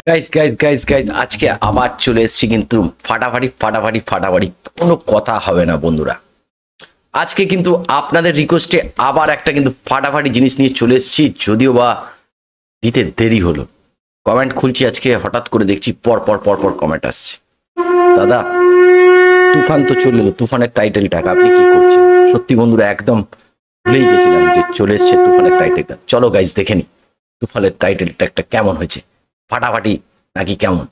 Guys guys guys guys আজকে আবার চলে এসেছি কিন্তু ফাটাফাটি ফাটাফাটি ফাটাফাটি, কোনো কথা হবে না বন্ধুরা। আজকে কিন্তু আপনাদের রিকোয়েস্টে আবার একটা কিন্তু ফাটাফাটি জিনিস নিয়ে চলে এসেছি, যদিও বা দিতে দেরি হলো। কমেন্ট খুলছি আজকে, হঠাৎ করে দেখছি পর পর পর পর কমেন্ট আসছে। দাদা তুফান তো চলে এলো, তুফানের টাইটেলটা আপনি কি করছেন? সত্যি বন্ধুরা একদম ভুলেই গেছিলাম যে চলে এসছে তুফানের টাইটেলটা। চলো গাইস দেখে নি তুফানের টাইটেলটা একটা কেমন হয়েছে, ফাটাফাটি নাকি কেমন।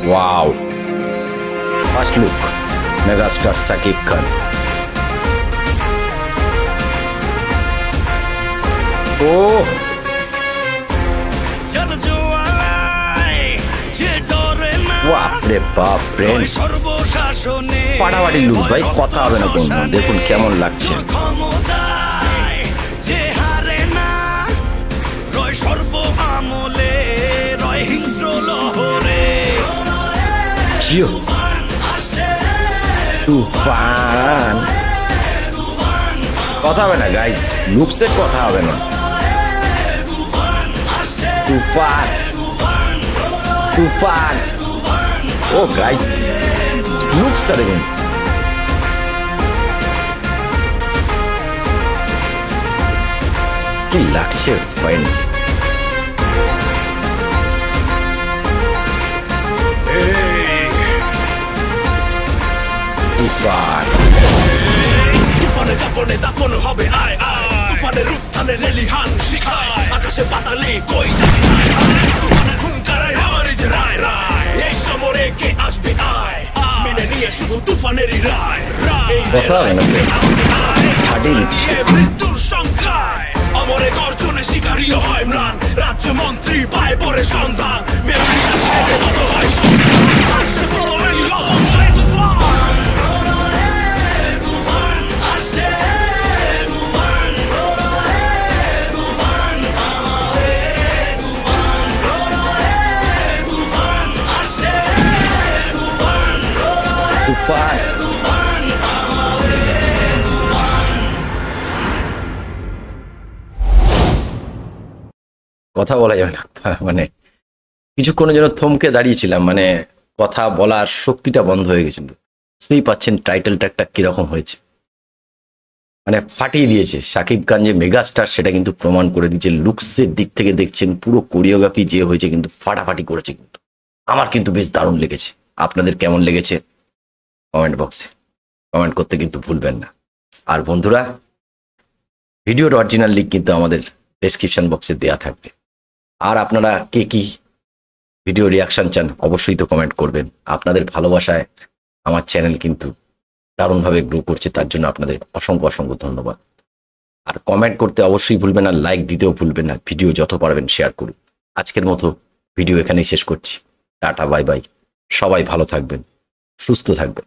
Wow, first look megastar Shakib Khan. ও বাপরে বাপ, ফ্রেন্ডস ফাটাফাটি লুকস ভাই, কথা হবে না কোনো। দেখুন কেমন লাগছে। তুফান কথা হবে না গাইস, লুকসের কথা হবে না। তুফান তুফান ও গাইস লুকসটা দেখুন। কি লাগছে ফ্রেন্ডস। তুফান তুফানে দাপনে দাপন হবে আয় আয়, তুফানের উত্থানে রেলিহান শিখায়, আকাশে পাতালে কই যাবি তুফানের হুঙ্কারায় আমার যে রায় রায়, এই সমরে কে আসবে আয়, মেনে নিয়ে শুধু তুফানেরই রায়। কথা হবে না ফ্রেন্ডস, ফাটিয়ে দিচ্ছে। মৃত্যুর সংখ্যায় অমরে গর্জনে শিকারীয় হয় ম্লান, রাজ্যমন্ত্রী পায় পরে সন্ধান, মেমরিটা ছেড়ে মত হয় আসছে বড় এই লবণে তুফান। তুফান কথা বলা যাবে না, মানে কিছুক্ষণের জন্য থমকে দাঁড়িয়েছিলাম, মানে কথা বলার শক্তিটা বন্ধ হয়ে গেছিল। বুঝতেই পাচ্ছেন টাইটেলটা একটা কিরকম হয়েছে, মানে ফাটিয়ে দিয়েছে। সাকিব খান যে মেগাস্টার সেটা কিন্তু প্রমাণ করে দিয়েছে। লুকসের দিক থেকে দেখছেন পুরো কোরিওগ্রাফি যে হয়েছে কিন্তু ফাটাফাটি করেছে। কিন্তু আমার কিন্তু বেশ দারুণ লেগেছে। আপনাদের কেমন লেগেছে কমেন্ট বক্সে কমেন্ট করতে কিন্তু ভুলবেন না। আর বন্ধুরা ভিডিওর অরিজিনাল লিঙ্ক কিন্তু আমাদের ডেসক্রিপশন বক্সে দেওয়া থাকবে। আর আপনারা কে কি ভিডিও রিয়াকশন চান অবশ্যই তো কমেন্ট করবেন। আপনাদের ভালোবাসায় আমার চ্যানেল কিন্তু দারুণভাবে গ্রো করছে, তার জন্য আপনাদের অসংখ্য অসংখ্য ধন্যবাদ। আর কমেন্ট করতে অবশ্যই ভুলবেন না, লাইক দিতেও ভুলবেন না। ভিডিও যত পারবেন শেয়ার করুন। আজকের মতো ভিডিও এখানেই শেষ করছি। টাটা বাই বাই, সবাই ভালো থাকবেন, সুস্থ থাকবেন।